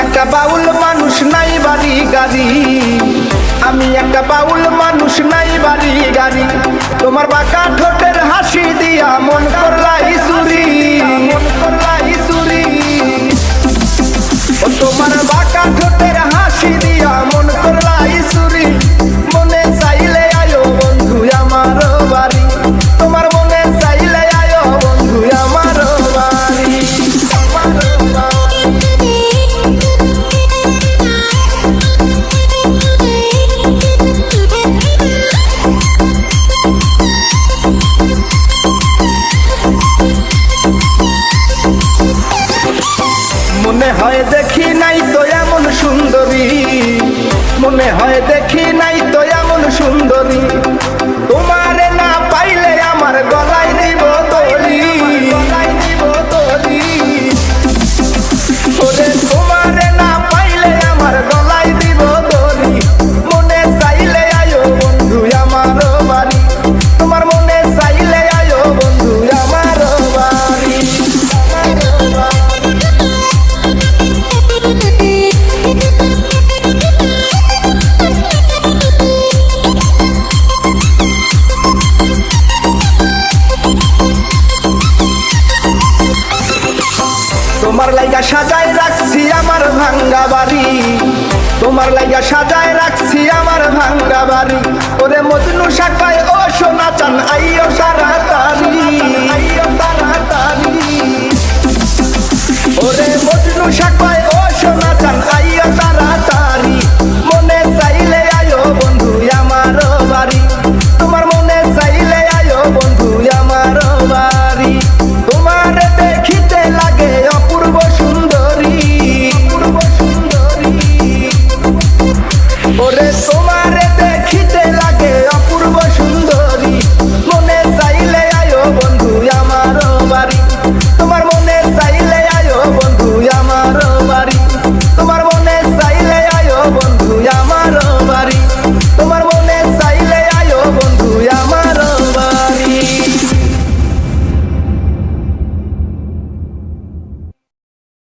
একটা বাউল মানুষ নাই বাড়ি গাড়ি, আমি একটা বাউল মানুষ নাই বাড়ি গাড়ি। তোমার বাঁকা ঠোঁটের হাসি দিয়া মন করলাই চুরি, মন করলাই চুরি। ও তোমার বাঁকা ঠোঁটের হাসি দিয়া মন করলাই চুরি। মনে চাইলে আয়ো বন্ধু আমার বাড়ি, তোমার মনে চাইলে আয়ো বন্ধু আমার বাড়ি, আমার বাড়ি। মনে হয় দেখি নাই তো এমন সুন্দরী, মনে হয় দেখি নাই তো এমন সুন্দরী। তোমারে না পাইলে আমার গলায় দিব দড়ি, গলায় দিব দড়ি। ওরে তোমারে না পাইলে আমার গলায় দিব দড়ি। মনে চাইলে আয়ো বন্ধু আমার বাড়ি, তোমার মনে চাইলে আয়ো বন্ধু আমার বাড়ি, আমার বাড়ি। তোমার লাইগা সাজায় রাখছি আমার ভাঙ্গা বাড়ি, তোমার লাইগা সাজায় রাখছি আমার ভাঙ্গা বাড়ি। ওরে মজনু শাখায় ও সোনা চান